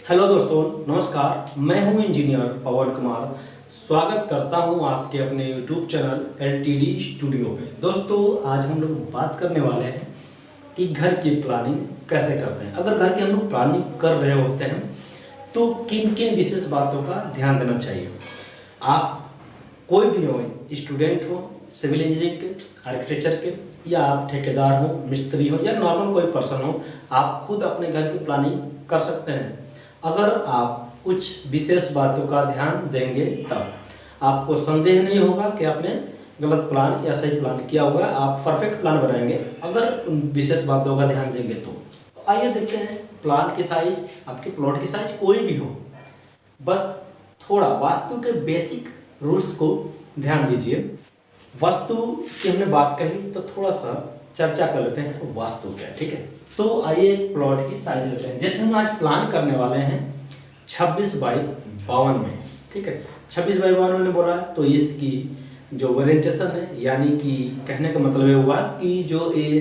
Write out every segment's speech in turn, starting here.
Hello दोस्तों, नमस्कार। मैं हूं इंजीनियर पवन कुमार। स्वागत करता हूं आपके अपने यूट्यूब चैनल एलटीडी स्टूडियो पे। दोस्तों, आज हम लोग बात करने वाले हैं कि घर की प्लानिंग कैसे करते हैं। अगर घर की हम लोग प्लानिंग कर रहे होते हैं तो किन किन विशेष बातों का ध्यान देना चाहिए। आप कोई भी हो, स्टूडेंट हो, सिविल इंजीनियरिंग के, आर्किटेक्चर के, या आप ठेकेदार हो, मिस्त्री हो, या नॉर्मल कोई पर्सन हो, आप खुद अपने घर की प्लानिंग कर सकते हैं। अगर आप कुछ विशेष बातों का ध्यान देंगे तब आपको संदेह नहीं होगा कि आपने गलत प्लान या सही प्लान किया हुआ है। आप परफेक्ट प्लान बनाएंगे अगर उन विशेष बातों का ध्यान देंगे तो। आइए देखते हैं प्लान की साइज, आपके प्लॉट की साइज कोई भी हो, बस थोड़ा वास्तु के बेसिक रूल्स को ध्यान दीजिए। वास्तु की हमने बात कही तो थोड़ा सा चर्चा कर लेते हैं वास्तु क्या, ठीक है। तो आइए प्लॉट की साइज लेते हैं। जैसे हम आज प्लान करने वाले हैं 26 बाई 52 में, ठीक है। 26 बाई 52 मैंने बोला तो इसकी जो ओरिएंटेशन है, यानी कि कहने का मतलब ये हुआ कि जो ये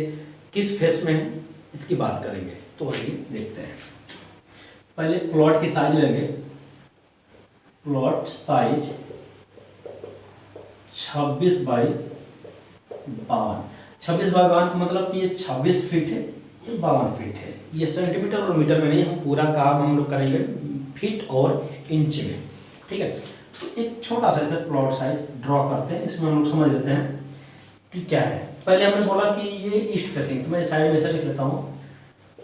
किस फेस में है इसकी बात करेंगे। तो आइए देखते हैं। पहले प्लॉट की साइज लेंगे। Plot size 26 by 52। 26 बाई 52 का मतलब कि ये 26 फीट है, ये 52 फीट है। ये सेंटीमीटर और मीटर में नहीं, हम पूरा काम हम लोग करेंगे फीट और इंच में, ठीक है। तो एक छोटा सा ऐसा प्लॉट साइज ड्रॉ करते हैं। इसमें हम लोग समझ लेते हैं कि क्या है। पहले हमने बोला कि ये ईस्ट फेसिंग, तो मैं साइड में ऐसा लिख लेता हूँ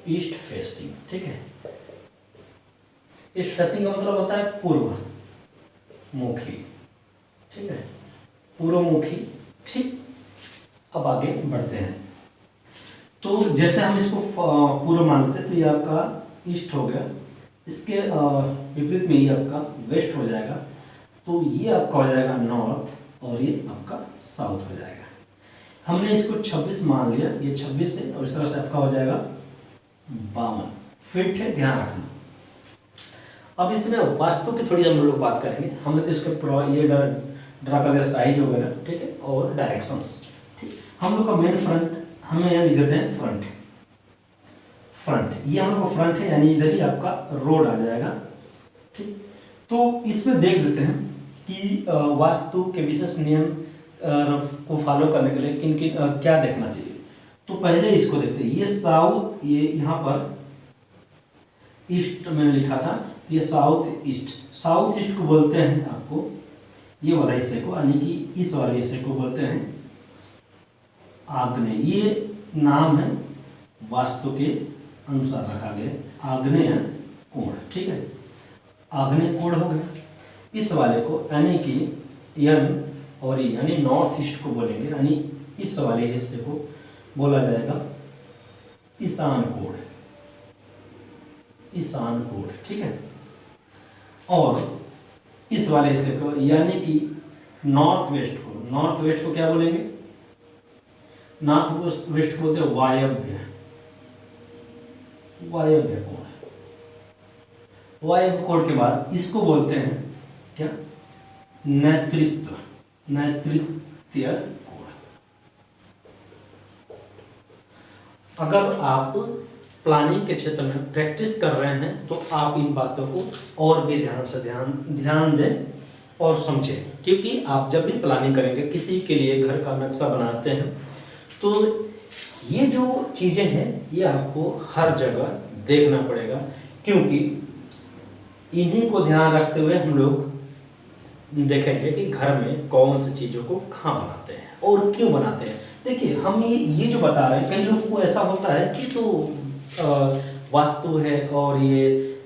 ईस्ट फेसिंग, ठीक है। ईस्ट फेसिंग का मतलब होता है पूर्व मुखी, ठीक है, पूर्वमुखी, ठीक। अब आगे बढ़ते हैं। तो जैसे हम इसको पूर्व मानते हैं तो ये आपका ईस्ट हो गया, इसके विपरीत में ये आपका वेस्ट हो जाएगा, तो ये आपका हो जाएगा नॉर्थ और ये आपका साउथ हो जाएगा। हमने इसको 26 मान लिया, ये 26 है और इस तरह से आपका हो जाएगा 52 फीट है, ध्यान रखना। अब इसमें वास्तु की थोड़ी हम लोग बात करेंगे। हमने तो इसके ये ड्रा कर दिया साइज वगैरह, ठीक है, और डायरेक्शंस, ठीक। हम लोग का मेन फ्रंट, हमें यहाँ लिख देते हैं फ्रंट। फ्रंट ये हम लोग फ्रंट है, यानी इधर ही आपका रोड आ जाएगा, ठीक। तो इसमें देख लेते हैं कि वास्तु के विशेष नियम को फॉलो करने के लिए किन किन क्या देखना चाहिए। तो पहले इसको देखते हैं। ये साउथ, ये यहाँ पर ईस्ट मैंने लिखा था, ये साउथ ईस्ट। साउथ ईस्ट को बोलते हैं आपको, ये वाला हिस्से को, यानी कि इस वाले हिस्से को बोलते हैं आग्नेय। ये नाम है वास्तु के अनुसार रखा गया, आग्नेय कोण, ठीक है। आग्नेय कोण हो गया। इस वाले को यानी कि यन और ई यानी नॉर्थ ईस्ट को बोलेंगे, यानी इस वाले हिस्से को बोला जाएगा ईशान कोण, ईशान कोण, ठीक है। और इस वाले हिस्से को यानी कि नॉर्थ वेस्ट को, नॉर्थ वेस्ट को क्या बोलेंगे? नॉर्थ वेस्ट को बोलते हैं वायव्य, वायव्य कोण। वायव्य कोण के बाद इसको बोलते हैं क्या? नैतृत्व, नैतृत्य कोण। अगर आप प्लानिंग के क्षेत्र में प्रैक्टिस कर रहे हैं तो आप इन बातों को और भी ध्यान से ध्यान दें और समझें, क्योंकि आप जब भी प्लानिंग करेंगे, किसी के लिए घर का नक्शा बनाते हैं, तो ये जो चीज़ें हैं ये आपको हर जगह देखना पड़ेगा, क्योंकि इन्हीं को ध्यान रखते हुए हम लोग देखेंगे कि घर में कौन सी चीज़ों को कहाँ बनाते हैं और क्यों बनाते हैं। देखिए, हम ये जो बता रहे हैं, कई लोगों को ऐसा होता है कि तो वास्तु है और ये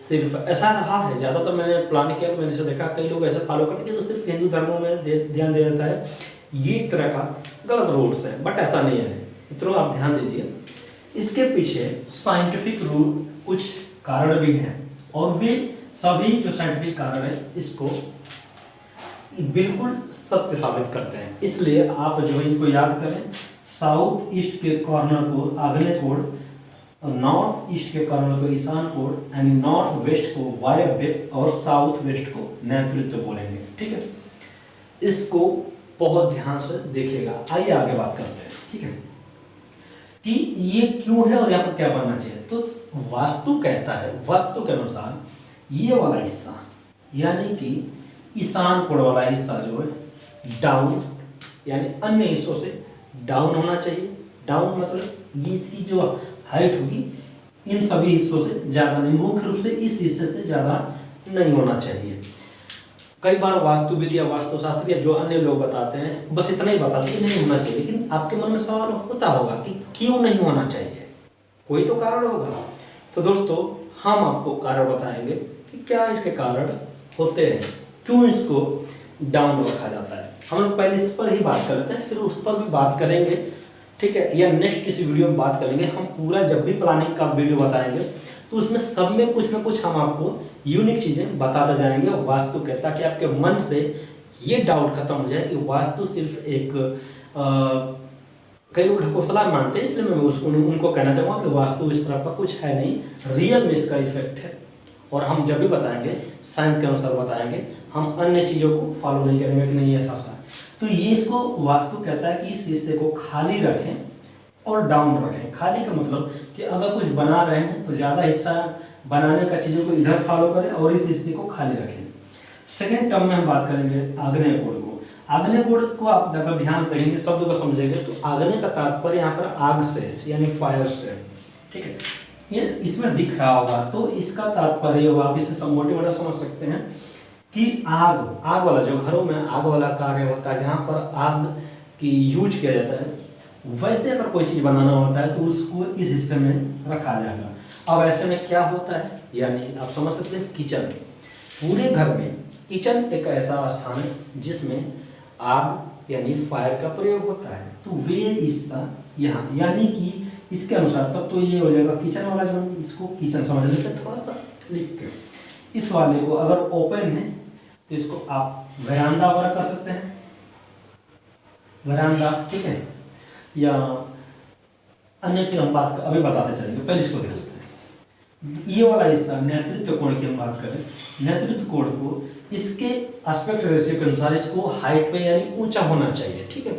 सिर्फ ऐसा रहा है। ज़्यादातर मैंने प्लान किया तो मैंने इसे देखा, कई लोग ऐसे फॉलो करते हैं तो सिर्फ हिंदू धर्मों में ध्यान दे जाता है। ये एक तरह का गलत रूल्स है, बट ऐसा नहीं है। इतना आप ध्यान दीजिए, इसके पीछे साइंटिफिक रूल कुछ कारण भी हैं, और वे सभी जो साइंटिफिक कारण है इसको बिल्कुल सत्य साबित करते हैं। इसलिए आप जो है इनको याद करें। साउथ ईस्ट के कॉर्नर को आग्नेय कोण, नॉर्थ ईस्ट के कॉर्नर को ईशान कोण, यानी नॉर्थ वेस्ट को वायव्य और साउथ वेस्ट को नैतृत्व बोलेंगे, ठीक है। इसको बहुत ध्यान से देखिएगा। आइए आगे बात करते हैं, ठीक है, कि ये क्यों है और यहाँ पर क्या बनना चाहिए। तो वास्तु कहता है, वास्तु के अनुसार ये वाला हिस्सा यानी कि ईशान कोण वाला हिस्सा जो है डाउन, यानी अन्य हिस्सों से डाउन होना चाहिए। डाउन मतलब ये इसकी जो हाइट होगी इन सभी हिस्सों से ज़्यादा नहीं, मुख्य रूप से इस हिस्से से ज़्यादा नहीं होना चाहिए। कई बार वास्तुविद या वास्तुशास्त्र या जो अन्य लोग बताते हैं बस इतना ही बताते हैं नहीं होना चाहिए, लेकिन आपके मन में सवाल होता होगा कि क्यों नहीं होना चाहिए, कोई तो कारण होगा। तो दोस्तों हम आपको कारण बताएंगे कि क्या इसके कारण होते हैं, क्यों इसको डाउन रखा जाता है। हम लोग पहले इस पर ही बात कर लेते हैं, फिर उस पर भी बात करेंगे, ठीक है, या नेक्स्ट किसी वीडियो में बात करेंगे। हम पूरा जब भी प्लानिंग का वीडियो बताएंगे तो उसमें सब में कुछ ना कुछ हम आपको यूनिक चीज़ें बताते जाएंगे वास्तु के, ताकि आपके मन से ये डाउट खत्म हो जाए कि वास्तु सिर्फ एक कई लोग ढकोसला मानते हैं, इसलिए मैं उसको उनको कहना चाहूँगा कि वास्तु इस तरह का कुछ है नहीं, रियल में इसका इफेक्ट है। और हम जब भी बताएंगे साइंस के अनुसार बताएंगे, हम अन्य चीज़ों को फॉलो नहीं करेंगे कि नहीं ऐसा है। तो ये इसको वास्तु कहता है कि इस हिस्से को खाली रखें और डाउन रखें। खाली का मतलब कि अगर कुछ बना रहे हैं तो ज़्यादा हिस्सा बनाने का चीज़ों को इधर फॉलो करें और इस हिस्से को खाली रखें। सेकेंड टर्म में हम बात करेंगे आग्नेय कोण को। आग्नेय कोण को आप अगर ध्यान देंगे शब्द को समझेंगे तो आग्नेय का तात्पर्य यहाँ पर आग से यानी फायर से, ठीक है, ये इसमें दिख रहा होगा। तो इसका तात्पर्य होगा, आप इसे मोटा समझ सकते हैं कि आग वाला जो घरों में आग वाला कार्य होता है, जहाँ पर आग की यूज किया जाता है, वैसे अगर कोई चीज़ बनाना होता है तो उसको इस हिस्से में रखा जाएगा। अब ऐसे में क्या होता है, यानी आप समझ सकते हैं किचन, पूरे घर में किचन एक ऐसा स्थान है जिसमें आग यानी फायर का प्रयोग होता है। तो वे हिस्सा यहाँ, यानी कि इसके अनुसार तब तो ये हो जाएगा किचन वाला, जो इसको किचन समझ लेते हैं थोड़ा सा लिख के। इस वाले को अगर ओपन है तो इसको आप वरांडा वगैरह कर सकते हैं, वरांडा, ठीक है, या अन्य की हम बात अभी बताते चलेंगे, पहले इसको देख लेते हैं। ये वाला हिस्सा नेतृत्व कोण की हम बात करें, नेतृत्व कोण को इसके एस्पेक्ट रेशियो के अनुसार इसको हाइट पे यानी ऊंचा होना चाहिए, ठीक है।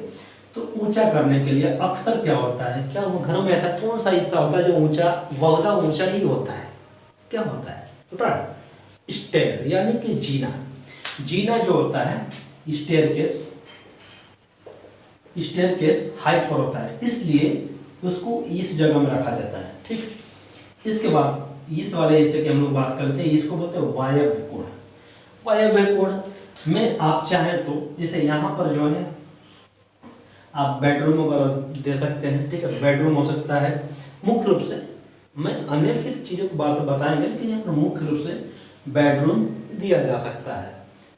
तो ऊंचा करने के लिए अक्सर क्या होता है, क्या वो घरों में ऐसा कौन सा हिस्सा होता है जो ऊंचा बहुधा ऊंचा ही होता है, क्या होता है पता है, स्टेयर यानी कि जीना। जीना जो होता है स्टेयरकेस हाइट पर होता है, इसलिए उसको इस जगह में रखा जाता है, ठीक। इसके बाद इस वाले हिस्से की हम लोग बात करते हैं, इसको बोलते हैं वायव्य कोण। वायव्य कोण में आप चाहें तो जैसे यहाँ पर जो है आप बेडरूम वगैरह दे सकते हैं, ठीक है, बेडरूम हो सकता है। मुख्य रूप से मैं अन्य फिर चीज़ों को बात बताएंगे, लेकिन यहाँ पर मुख्य रूप से बेडरूम दिया जा सकता है।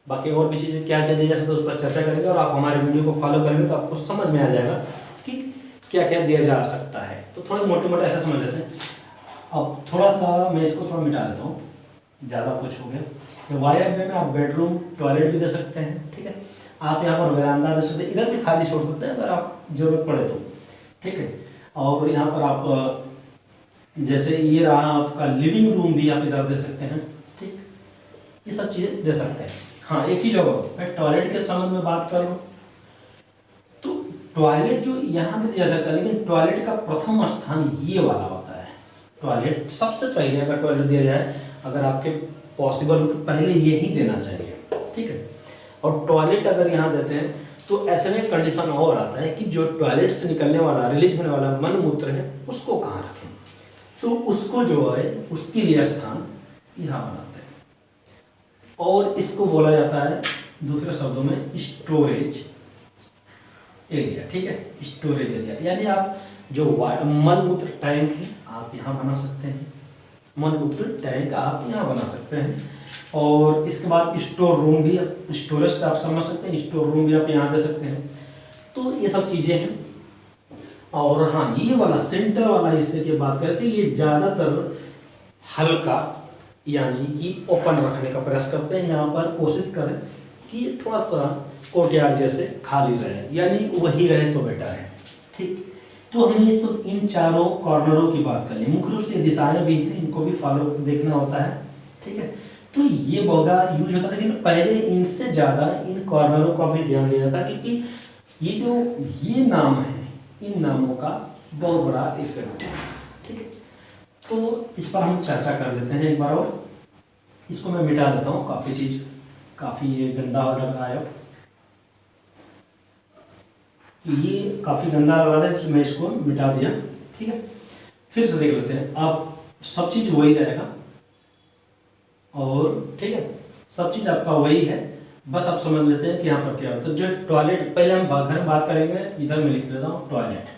बाकी और भी चीज़ें क्या क्या दिया जा सकता है उस पर चर्चा करेंगे, और आप हमारे वीडियो को फॉलो करेंगे तो आपको समझ में आ जाएगा कि क्या क्या दिया जा सकता है। तो थोड़ा मोटे मोटे ऐसा समझ लेते हैं। अब थोड़ा सा मैं इसको थोड़ा मिटा देता हूँ, ज़्यादा कुछ हो गया। वायव्य में आप बेडरूम टॉयलेट भी दे सकते हैं, ठीक है, आप यहाँ पर वरांडा दे सकते हैं, इधर भी खाली छोड़ सकते हैं अगर आप जरूरत पड़े तो, ठीक है। और यहाँ पर आप जैसे ये रहा आपका लिविंग रूम भी आप इधर दे सकते हैं, ठीक, ये सब चीज़ें दे सकते हैं। हाँ, एक चीज़ और, मैं टॉयलेट के संबंध में बात कर लूँ तो टॉयलेट जो यहाँ भी दिया जाता है, लेकिन टॉयलेट का प्रथम स्थान ये वाला होता है। टॉयलेट सबसे पहले अगर टॉयलेट दिया जाए, अगर आपके पॉसिबल हो तो पहले ये ही देना चाहिए, ठीक है। और टॉयलेट अगर यहाँ देते हैं तो ऐसे में कंडीशन और आता है कि जो टॉयलेट से निकलने वाला रिलीज होने वाला मल मूत्र है उसको कहाँ रखें, तो उसको जो है उसके लिए स्थान यहाँ बनाते हैं, और इसको बोला जाता है दूसरे शब्दों में स्टोरेज एरिया, ठीक है, स्टोरेज एरिया। यानी आप जो मल मूत्र टैंक है आप यहाँ बना सकते हैं, मल मूत्र टैंक आप यहाँ बना सकते हैं। और इसके बाद स्टोर रूम भी, स्टोरेज से आप समझ सकते हैं, स्टोर रूम भी आप यहाँ दे सकते हैं। तो ये सब चीज़ें हैं। और हाँ, ये वाला सेंटर वाला हिस्से की बात करते हैं, ये ज़्यादातर हल्का यानी कि ओपन रखने का प्रयास करते हैं। यहाँ पर कोशिश करें कि थोड़ा सा कोर्टयार्ड जैसे खाली रहे, यानी वही रहे तो बेटर है, ठीक। तो हमने तो इन चारों कॉर्नरों की बात कर ली। मुख्य रूप से दिशाएं भी हैं, इनको भी फॉलो देखना होता है, ठीक है। तो ये बहुधा यूज होता है, लेकिन पहले इनसे ज़्यादा इन कॉर्नरों का भी ध्यान दिया जाता है, क्योंकि ये जो ये नाम है, इन नामों का बहुत बड़ा इफेक्ट है, ठीक है। तो इस पर हम चर्चा कर लेते हैं एक बार और। इसको मैं मिटा देता हूँ, काफ़ी ये गंदा हो लग रहा है। अब तो ये काफ़ी गंदा लग रहा है, इसलिए मैं इसको मिटा दिया। ठीक है, फिर से देख लेते हैं। अब सब चीज़ वही रहेगा, और ठीक है, सब चीज़ आपका वही है, बस आप समझ लेते हैं कि यहाँ पर क्या होता है। जो टॉयलेट, पहले हम घर में बात करेंगे, इधर मैं लिख देता हूँ टॉयलेट।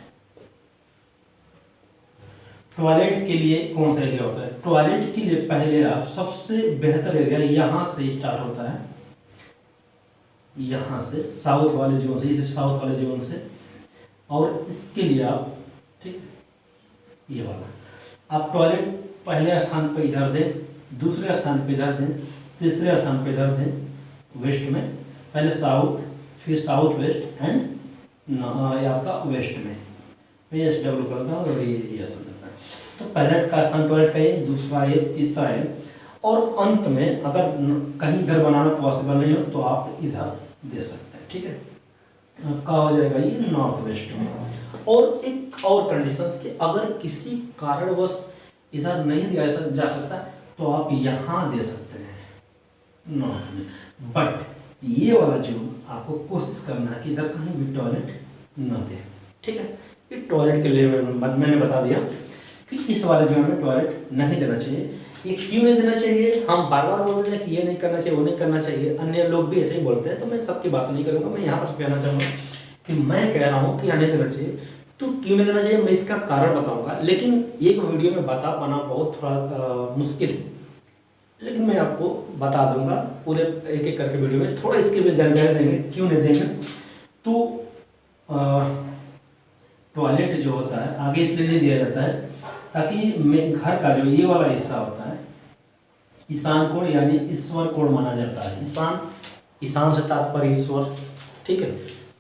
टॉयलेट के लिए कौन सा एरिया होता है? टॉयलेट के लिए पहले आप सबसे बेहतर एरिया यहाँ से स्टार्ट होता है, यहाँ से साउथ वाले जोन से, इसे साउथ वाले जोन से, और इसके लिए आप ठीक ये वाला आप टॉयलेट पहले स्थान पर इधर दें, दूसरे स्थान पर इधर दें, तीसरे स्थान पर इधर दें, वेस्ट में, पहले साउथ, फिर साउथ वेस्ट एंड आपका वेस्ट में। मैं एस डब्ल्यू करता हूँ और ये समझता है। तो पहले का स्थान टॉयलेट का ये, दूसरा ये, तीसरा है, और अंत में अगर कहीं इधर बनाना पॉसिबल नहीं हो तो आप इधर दे सकते हैं। ठीक है, आपका हो जाएगा ये नॉर्थ वेस्ट में। और एक और कंडीशन कि अगर किसी कारणवश इधर नहीं दिया जा सकता तो आप यहाँ दे सकते हैं नॉर्थ में। बट ये वाला जोन आपको कोशिश करना है कि इधर कहीं भी टॉयलेट न दे। ठीक है, ये टॉयलेट के लिए मैंने बता दिया कि इस वाले जोन में टॉयलेट नहीं देना चाहिए। ये क्यों नहीं देना चाहिए? हम बार बार बोलते हैं कि ये नहीं करना चाहिए, वो नहीं करना चाहिए, अन्य लोग भी ऐसे ही बोलते हैं, तो मैं सबकी बात नहीं करूँगा। मैं यहाँ पर कहना चाहूँगा कि मैं कह रहा हूँ कि यहाँ नहीं देना चाहिए। तो क्यों नहीं देना चाहिए मैं इसका कारण बताऊँगा, लेकिन एक वीडियो में बता पाना बहुत थोड़ा मुश्किल है, लेकिन मैं आपको बता दूंगा पूरे एक एक करके वीडियो में। थोड़ा इसके भी जानकारी देंगे क्यों नहीं देंगे। तो टॉयलेट जो होता है आगे इसलिए नहीं दिया जाता है ताकि घर का जो ये वाला हिस्सा होता है, ईशान कोण यानी ईश्वर कोण माना जाता है। ईशान से तात्पर्य ईश्वर। ठीक है,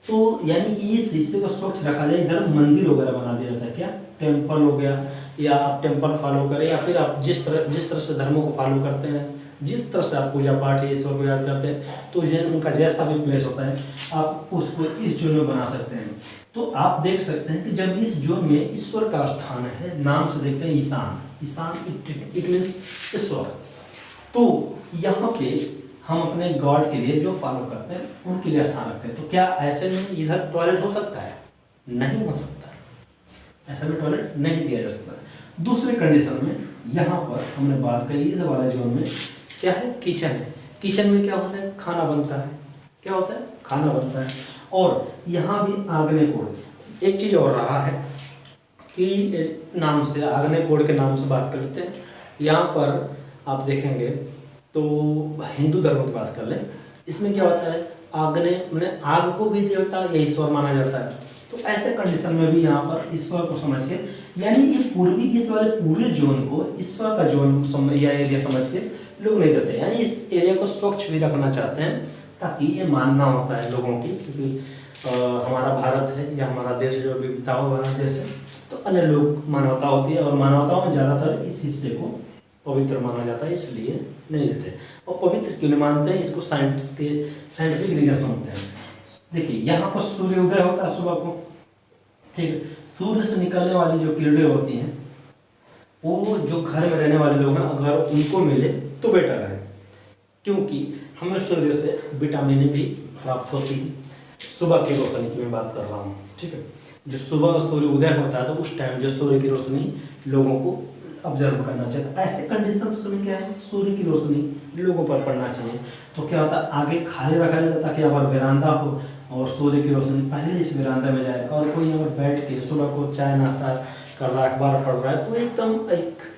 तो यानी कि इस हिस्से को स्वच्छ रखा जाए। इधर मंदिर वगैरह बना दिया जाता है, क्या टेम्पल हो गया, या आप टेम्पल फॉलो करें, या फिर आप जिस तरह से धर्मों को फॉलो करते हैं, जिस तरह से आप पूजा पाठ ईश्वर को याद करते हैं, तो उनका जैसा भी प्लेस होता है आप उसको इस जोन में बना सकते हैं। तो आप देख सकते हैं कि जब इस जोन में ईश्वर का स्थान है, नाम से देखते हैं ईशान इट मीन्स ईश्वर। तो यहाँ पे हम अपने गॉड के लिए जो फॉलो करते हैं उनके लिए स्थान रखते हैं। तो क्या ऐसे में इधर टॉयलेट हो सकता है? नहीं हो सकता है, ऐसा में टॉयलेट नहीं दिया जा सकता। दूसरे कंडीशन में यहाँ पर हमने बात करी इस वाले जोन में क्या है, किचन है। किचन में क्या होता है? खाना बनता है। क्या होता है? खाना बनता है। और यहाँ भी आग्नेय कोण। एक चीज़ और रहा है कि नाम से आग्नेय कोण के नाम से बात कर लेते हैं। यहाँ पर आप देखेंगे तो हिंदू धर्म की बात कर लें, इसमें क्या होता है? आग्नेय मैंने आग को भी देवता या ईश्वर माना जाता है। तो ऐसे कंडीशन में भी यहाँ पर ईश्वर को समझ के, यानी ये पूर्वी इस वाले पूरे जोन को ईश्वर का जोन या एरिया समझ के लोग नहीं देते, यानी इस एरिया को स्वच्छ भी रखना चाहते हैं ताकि ये मानना होता है लोगों की, क्योंकि हमारा भारत है या हमारा देश जो विविधताओं वाला देश है, तो अन्य लोग मानवता होती है, और मानवताओं में ज़्यादातर इस हिस्से को पवित्र माना जाता है, इसलिए नहीं देते। और पवित्र क्यों नहीं मानते हैं? इसको साइंटिफिक रीजन होते हैं। देखिए यहाँ पर सूर्योदय होता है सुबह को, ठीक है, सूर्य से निकलने वाली जो किरणें होती हैं वो जो घर में रहने वाले लोग हैं अगर उनको मिले तो बेटर है, क्योंकि हमें सूर्य से विटामिन भी प्राप्त होती है। सुबह की रोशनी की मैं बात कर रहा हूँ, ठीक है, जो सुबह सूर्य उदय होता है तो उस टाइम जो सूर्य की रोशनी लोगों को ऑब्जर्व करना चाहिए। ऐसे कंडीशंस में क्या है, सूर्य की रोशनी लोगों पर पड़ना चाहिए। तो क्या होता है, आगे खाली रखा जाता है ताकि यहाँ पर वेरांडा हो और सूर्य की रोशनी पहले इस वेरांडा में जाए, और कोई यहाँ पर बैठ के सुबह को चाय नाश्ता कर रहा है, अखबार पढ़ रहा है, तो एकदम एक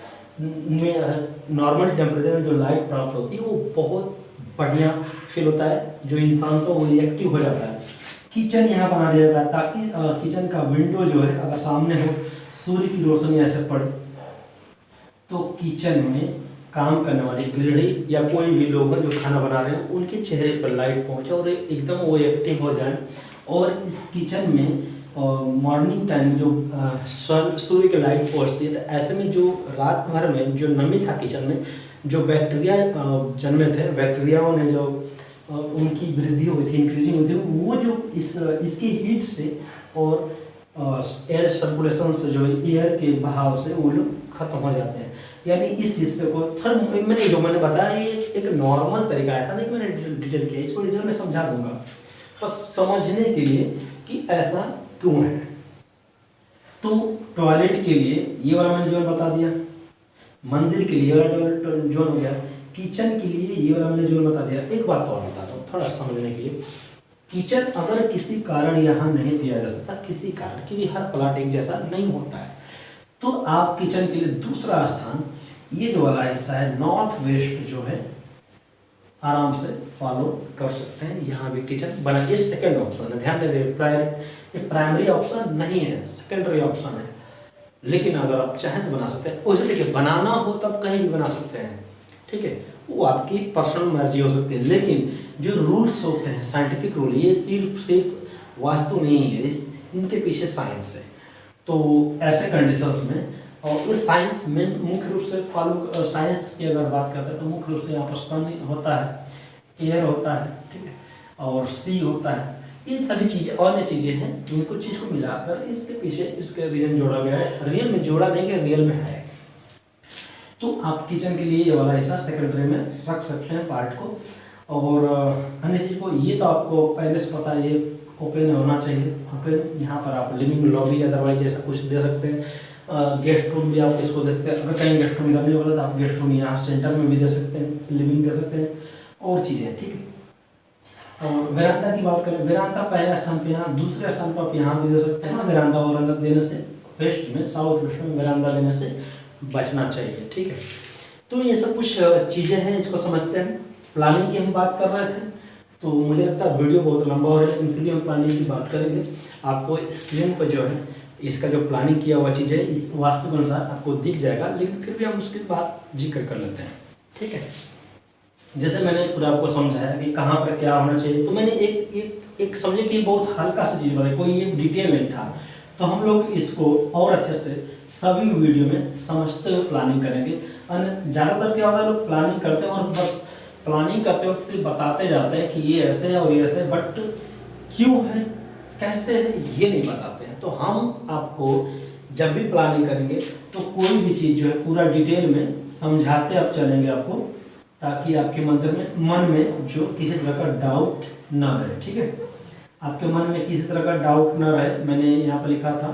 नॉर्मल टेम्परेचर में जो लाइट प्राप्त होती है वो बहुत बढ़िया फील होता है, जो इंसान को वो एक्टिव हो जाता है। किचन यहाँ बना दिया जाता है ताकि किचन का विंडो जो है अगर सामने हो, सूर्य की रोशनी ऐसे पड़े तो किचन में काम करने वाली गृहिणी या कोई भी लोग जो खाना बना रहे हैं उनके चेहरे पर लाइट पहुंचे और एकदम वो एक्टिव हो जाए। और इस किचन में मॉर्निंग टाइम जो सूर्य की लाइट पहुंचती है, तो ऐसे में जो रात भर में जो नमी था किचन में, जो बैक्टीरिया जन्मे थे, बैक्टीरियाओं ने जो उनकी वृद्धि हुई थी, इंक्रीजिंग हुई थी, वो जो इसकी हीट से और एयर सर्कुलेशन से, जो एयर के बहाव से वो लोग खत्म हो जाते हैं। यानी इस हिस्से को मैंने जो मैंने बताया ये एक नॉर्मल तरीका, ऐसा नहीं कि मैंने डिटेल किया, इसको डिटेल में समझा दूंगा बस समझने के लिए कि ऐसा क्यों है। तो टॉयलेट के लिए ये वाला मैंने जोन बता दिया, मंदिर के लिए ये वाला जोन हो गया, किचन के लिए ये वाला मैंने जोन बता दिया। एक बात और बताता हूँ थोड़ा समझने के लिए, किचन अगर किसी कारण यहाँ नहीं दिया जा सकता, किसी कारण, क्योंकि हर प्लाट एक जैसा नहीं होता है, तो आप किचन के लिए दूसरा स्थान ये जो वाला हिस्सा है नॉर्थ वेस्ट जो है आराम से फॉलो कर सकते हैं। यहाँ भी किचन बना, ये सेकेंड ऑप्शन है, ध्यान दे, प्राइमरी ऑप्शन नहीं है, सेकेंडरी ऑप्शन है, लेकिन अगर आप चाहें तो बना सकते हैं। वैसे देखिए बनाना हो तब कहीं भी बना सकते हैं, ठीक है, वो आपकी पर्सनल मर्जी हो सकती है, लेकिन जो रूल्स होते हैं साइंटिफिक रूल, ये सिर्फ वास्तु नहीं है, इनके पीछे साइंस है। तो ऐसे कंडीशंस में, और इस साइंस में मुख्य रूप से फॉलो, साइंस की अगर बात करते हैं तो मुख्य रूप से यहाँ पर सन होता है, एयर होता है, ठीक है, और सी होता है, इन सभी चीज़ें अन्य चीज़ें हैं, इनको चीज़ को मिलाकर इसके पीछे इसके रीजन जोड़ा गया है। रियल में जोड़ा नहीं गया, रियल में है। तो आप किचन के लिए ये वाला हिस्सा सेकेंडरी में रख सकते हैं पार्ट को, और अन्य चीज़ को ये तो आपको पहले से पता है, ये ओपन होना चाहिए। ओपन यहाँ पर आप लिविंग लॉबी अदरवाइज ऐसा कुछ दे सकते हैं, गेस्ट रूम भी आप इसको दे सकते हैं। अगर कहीं गेस्ट रूम नहीं होगा तो आप गेस्ट रूम यहाँ सेंटर में भी दे सकते हैं, लिविंग दे सकते हैं और चीज़ें, ठीक है। और वेरांडा की बात करें, वेरांडा पहले स्थान पे यहाँ, दूसरे स्थान पर आप यहाँ भी दे सकते हैं। वेरांडा और देने से वेस्ट में, साउथ वेस्ट में वेरांडा देने से बचना चाहिए, ठीक है। तो ये सब कुछ चीज़ें हैं, इसको समझते हैं। प्लानिंग की हम बात कर रहे थे, तो मुझे लगता है वीडियो बहुत लंबा हो रहा है, इनके लिए हम प्लानिंग की बात करेंगे। आपको स्क्रीन पर जो है इसका जो प्लानिंग किया हुआ चीज़ है इस वास्तु के अनुसार आपको दिख जाएगा, लेकिन फिर भी हम उसके बाद जिक्र कर लेते हैं, ठीक है। जैसे मैंने पूरा आपको समझाया कि कहाँ पर क्या होना चाहिए, तो मैंने एक समझे कि बहुत हल्का सा चीज़ बताई, कोई एक डिटेल नहीं था। तो हम लोग इसको और अच्छे से सभी वीडियो में समझते हुए प्लानिंग करेंगे। ज़्यादातर क्या होता है, लोग प्लानिंग करते हैं और बस प्लानिंग करते वक्त सिर्फ बताते जाते हैं कि ये ऐसे है और ये ऐसे है, बट क्यों है, कैसे है, ये नहीं बताते हैं। तो हम आपको जब भी प्लानिंग करेंगे तो कोई भी चीज़ जो है पूरा डिटेल में समझाते अब चलेंगे आपको, ताकि आपके मन में जो किसी तरह का डाउट ना रहे, ठीक है। आपके मन में किसी तरह का डाउट ना रहे। मैंने यहाँ पर लिखा था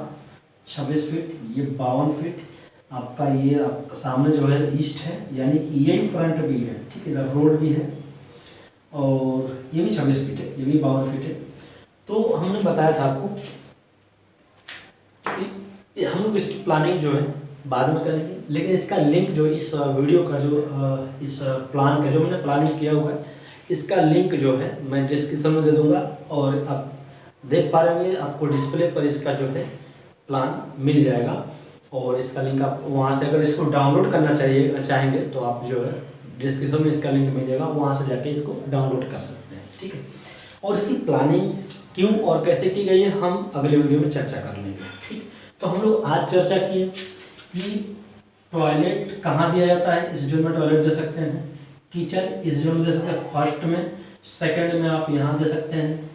26 फीट, ये 52 फीट आपका, ये आपका सामने जो है ईस्ट है, यानी कि यही फ्रंट भी है, ठीक है, इधर रोड भी है, और ये भी 26 फीट है, ये भी 52 फीट है। तो हमने बताया था आपको कि हम लोग इसकी प्लानिंग जो है बाद में करेंगे, लेकिन इसका लिंक जो इस वीडियो का जो इस प्लान का जो मैंने प्लानिंग किया हुआ है, इसका लिंक जो है मैं डिस्क्रिप्शन में दे दूंगा, और आप देख पा रहे होंगे आपको डिस्प्ले पर इसका जो है प्लान मिल जाएगा। और इसका लिंक आप वहाँ से अगर इसको डाउनलोड करना चाहेंगे तो आप जो है डिस्क्रिप्शन में इसका लिंक मिल जाएगा, वहाँ से जाके इसको डाउनलोड कर सकते हैं, ठीक है। और इसकी प्लानिंग क्यों और कैसे की गई है हम अगले वीडियो में चर्चा कर लेंगे, ठीक। तो हम लोग आज चर्चा किए कि टॉयलेट कहाँ दिया जाता है, इस जोन में टॉयलेट दे सकते हैं, किचन इस जोन में दे सकते हैं फर्स्ट में, सेकंड में आप यहाँ दे सकते हैं,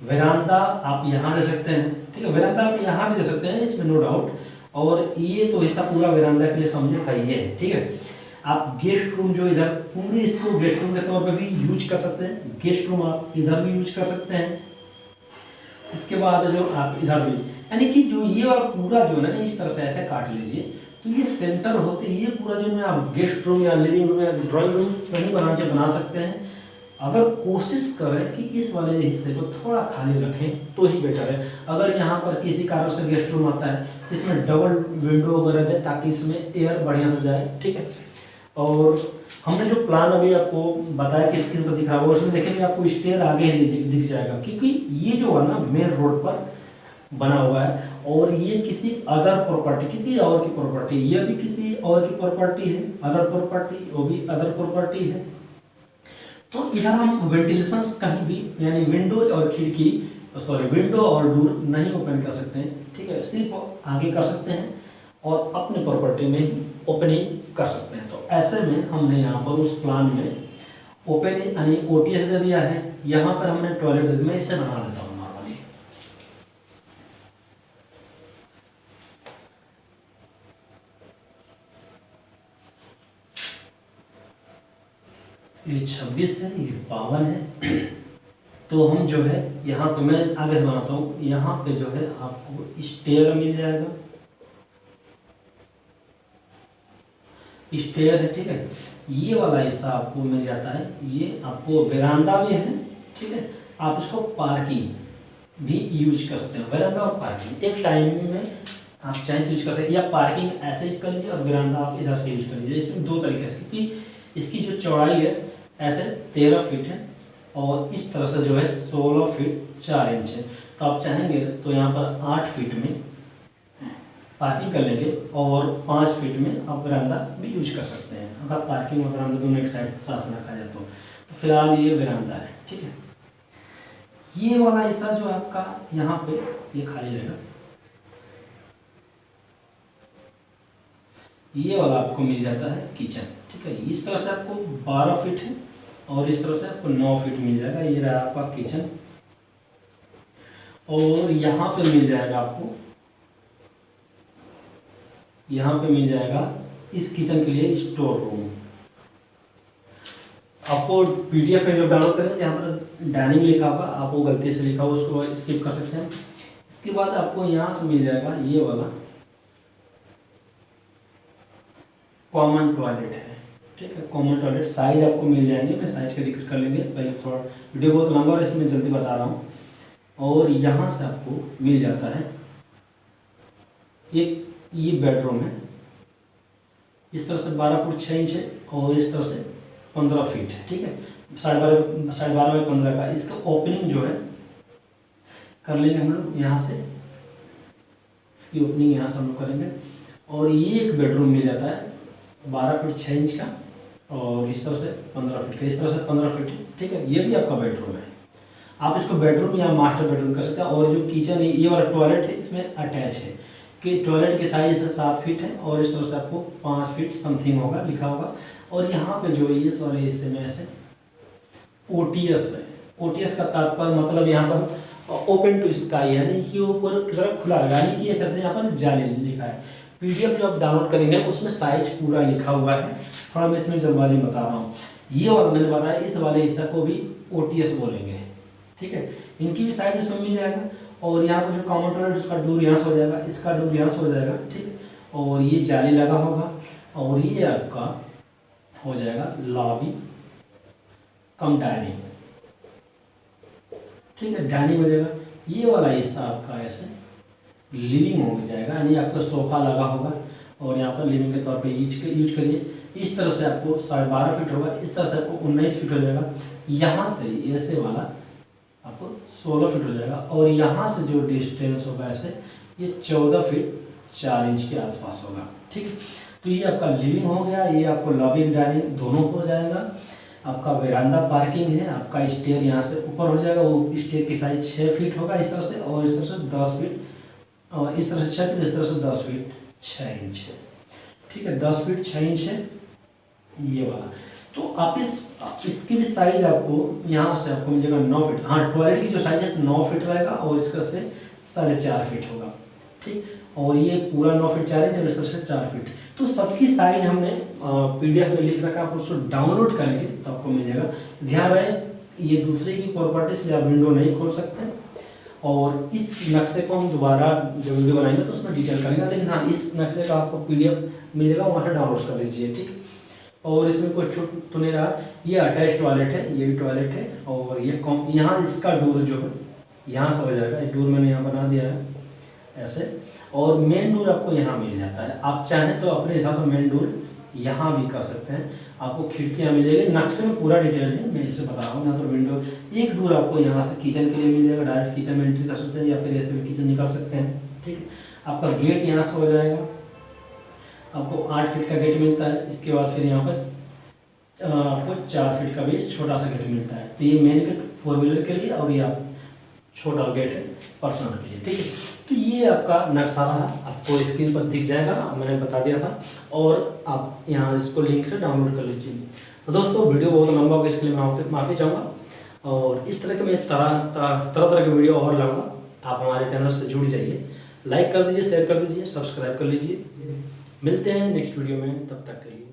वेरांडा आप यहाँ दे सकते हैं, ठीक है, वेरांडा आप यहाँ भी दे सकते हैं, इसमें नो डाउट। और ये तो हिस्सा पूरा वेरांडा के लिए समझे था ये, ठीक है। आप गेस्ट रूम जो इधर पूरी इसको गेस्ट रूम के तौर पे भी यूज कर सकते हैं, गेस्ट रूम आप इधर भी यूज कर सकते हैं। इसके बाद जो आप इधर भी, यानी कि जो ये वाला पूरा जो है ना इस तरह से ऐसे काट लीजिए, तो ये सेंटर होते ये पूरा जो है आप गेस्ट रूम या लिविंग रूम या ड्राइंग रूम कहीं बना सकते हैं। अगर कोशिश करें कि इस वाले हिस्से को थोड़ा खाली रखें तो ही बेटर है। अगर यहाँ पर किसी कारण से गेस्ट रूम आता है, इसमें डबल विंडो वगैरह दें ताकि इसमें एयर बढ़िया से जाए, ठीक है। और हमने जो प्लान अभी आपको बताया कि स्क्रीन पर दिख रहा है, उसमें देखेंगे आपको स्टेयर आगे ही दिख जाएगा, क्योंकि ये जो है ना मेन रोड पर बना हुआ है, और ये किसी अदर प्रॉपर्टी, किसी और की प्रॉपर्टी, ये भी किसी और की प्रॉपर्टी है, अदर प्रॉपर्टी, वो भी अदर प्रॉपर्टी है। तो इधर हम वेंटिलेशन कहीं भी, यानी विंडो और खिड़की, विंडो और डोर नहीं ओपन कर सकते हैं, ठीक है, सिर्फ आगे कर सकते हैं और अपने प्रॉपर्टी में ही ओपनिंग कर सकते हैं। तो ऐसे में हमने यहाँ पर उस प्लान में ओपन यानी ओटीएस दे दिया है, यहाँ पर हमने टॉयलेट में इसे बना देता हूँ नॉर्मली। ये 26 है, ये 52 है। तो हम जो है यहाँ पे मैं आगे से बनाता हूँ। यहाँ पे जो है आपको स्टेयर मिल जाएगा, स्टेयर है, ठीक है। ये वाला हिस्सा आपको मिल जाता है, ये आपको वेरांडा भी है, ठीक है। आप इसको पार्किंग भी यूज कर सकते हैं, वेरांडा और पार्किंग एक टाइम में आप चाहें तो यूज कर सकते हैं, या पार्किंग ऐसे यूज कर लीजिए और वेरांडा आप इधर से यूज कर लीजिए। इसमें दो तरीके से, क्योंकि इसकी जो चौड़ाई है ऐसे 13 फीट है और इस तरह से जो है 16 फीट 4 इंच है। तो आप चाहेंगे तो यहाँ पर 8 फीट में पार्किंग कर लेंगे और 5 फीट में आप वेरांडा भी यूज कर सकते हैं, अगर पार्किंग और वेरांडा दोनों एक साइड साथ में रखा जाए तो। फिलहाल ये वेरांडा है, ठीक है। ये वाला हिस्सा जो आपका यहाँ पे ये खाली रहेगा, ये वाला आपको मिल जाता है किचन, ठीक है। इस तरह से आपको 12 फीट है और इस तरह से आपको 9 फीट मिल जाएगा। ये रहा आपका किचन, और यहाँ पे मिल जाएगा आपको, यहाँ पे मिल जाएगा इस किचन के लिए स्टोर रूम। आपको पीडीएफ में जो डाउनलोड करेंगे यहाँ पर डाइनिंग लिखा होगा, आप वो गलती से लिखा हो उसको स्किप कर सकते हैं। इसके बाद आपको यहाँ से मिल जाएगा ये वाला कॉमन टॉयलेट है, ठीक है। कॉमन टॉयलेट साइज आपको मिल जाएंगे, मैं साइज का जिक्र कर लेंगे पहले, थोड़ा वीडियो बहुत लंबा है इसमें जल्दी बता रहा हूँ। और यहाँ से आपको मिल जाता है एक ये बेडरूम है, इस तरह से 12 फुट 6 इंच है और इस तरह से 15 फीट है, ठीक है। 12.5 बाई 15 का इसका ओपनिंग जो है कर लेंगे हम लोग यहाँ से, इसकी ओपनिंग यहाँ से हम लोग करेंगे। और ये एक बेडरूम मिल जाता है 12 फीट 6 इंच का और इस तरह से 15 फीट का, इस तरह से 15 फीट, ठीक है। ये भी आपका बेडरूम है, आप इसको बेडरूम या मास्टर बेडरूम कर सकते हैं। और जो किचन है ये वाला टॉयलेट है इसमें अटैच है, कि टॉयलेट की साइज 7 फीट है और इस तरह से आपको 5 फीट समथिंग होगा लिखा होगा। और यहाँ पे जो है इस वाले हिस्से में ऐसे ओटीएस है, ओटीएस का तात्पर्य मतलब यहाँ पर ओपन टू स्काई, यानी कि ऊपर की तरफ खुला है, यानी कि एक तरह से यहाँ पर जाली लिखा है। पीडीएफ जो आप डाउनलोड करेंगे उसमें साइज पूरा लिखा हुआ है, थोड़ा मैं इसमें जल्दबाजी बता रहा हूँ। ये वाला मैंने बताया, इस वाले हिस्सा को भी ओटीएस बोलेंगे, ठीक है। इनकी भी साइज इसमें मिल जाएगा। और यहाँ पर जो कॉमन टॉयलेट उसका डोर यहाँ से हो जाएगा, इसका डोर यहाँ से हो जाएगा, ठीक है। और ये जाली लगा होगा और ये आपका हो जाएगा लॉबी कम डाइनिंग, ठीक है। डाइनिंग हो जाएगा। ये वाला हिस्सा आपका ऐसे लिविंग हो जाएगा, यानी आपका सोफा लगा होगा और यहाँ पर लिविंग के तौर पे यूज करिए। इस तरह से आपको 12.5 फीट होगा, इस तरह से आपको 19 फीट हो जाएगा। यहाँ से ऐसे वाला आपको 16 फीट हो जाएगा और यहाँ से जो डिस्टेंस होगा ऐसे ये 14 फीट 4 इंच के आसपास होगा, ठीक है। तो ये आपका लिविंग हो गया, ये आपको लॉबी डाइनिंग दोनों हो जाएगा। आपका वेरांडा पार्किंग है, आपका स्टेयर यहाँ से ऊपर हो जाएगा, वो स्टेयर की साइज 6 फीट होगा इस तरह से, और इस तरह से 10 फीट, और इस तरह से 6 फीट, इस तरह से 10 फीट 6 इंच है, ठीक है। 10 फीट 6 इंच है ये वाला। तो आप इसकी भी साइज आपको यहाँ से आपको मिलेगा 9 फीट। हाँ, टॉयलेट की जो साइज है 9 फीट रहेगा और इसका से 4.5 फीट होगा, ठीक। और ये पूरा 9 फीट 4 इंच और इस तरह से 4 फीट। तो सबकी साइज हमने पीडीएफ में लिख रखा है, आप उसको डाउनलोड करेंगे तो आपको मिल जाएगा। ध्यान रहे ये दूसरे की प्रॉपर्टी से आप विंडो नहीं खोल सकते, और इस नक्शे को हम दोबारा जब वीडियो बनाएंगे तो उसमें डिटेल करेंगे, लेकिन हाँ इस नक्शे का आपको पीडीएफ मिल जाएगा, वहाँ से डाउनलोड कर लीजिए, ठीक। और इसमें कुछ छूट तो नहीं रहा। ये अटैच टॉयलेट है, ये भी टॉयलेट है, और ये यहाँ इसका डोर जो है यहाँ से हो जाएगा, ये डोर मैंने यहाँ बना दिया है ऐसे। और मेन डोर आपको यहाँ मिल जाता है, आप चाहें तो अपने हिसाब से मेन डोर यहाँ भी कर सकते हैं, आपको खिड़कियाँ मिल जाएगी। नक्शे में पूरा डिटेल है, मैं इसे बता रहा हूँ। यहाँ पर विंडो एक डोर आपको यहाँ से किचन के लिए मिल जाएगा, डायरेक्ट किचन में एंट्री कर सकते हैं या फिर ऐसे भी किचन निकाल सकते हैं, ठीक है। आपका गेट यहाँ से हो जाएगा, आपको 8 फीट का गेट मिलता है। इसके बाद फिर यहाँ पर आपको 4 फीट का भी छोटा सा गेट मिलता है। तो ये मेन गेट 4 व्हीलर के लिए और ये आप छोटा गेट है पर्सनल के लिए, ठीक है। तो ये आपका नक्शा रहा, आपको स्क्रीन पर दिख जाएगा, मैंने बता दिया था, और आप यहाँ इसको लिंक से डाउनलोड कर लीजिए। तो दोस्तों वीडियो बहुत लंबा होगा, इसके लिए मैं माफ़ी चाहूँगा। और इस तरह के मैं तरह के वीडियो और लाऊंगा, आप हमारे चैनल से जुड़ जाइए, लाइक कर दीजिए, शेयर कर दीजिए, सब्सक्राइब कर लीजिए। मिलते हैं नेक्स्ट वीडियो में, तब तक के लिए।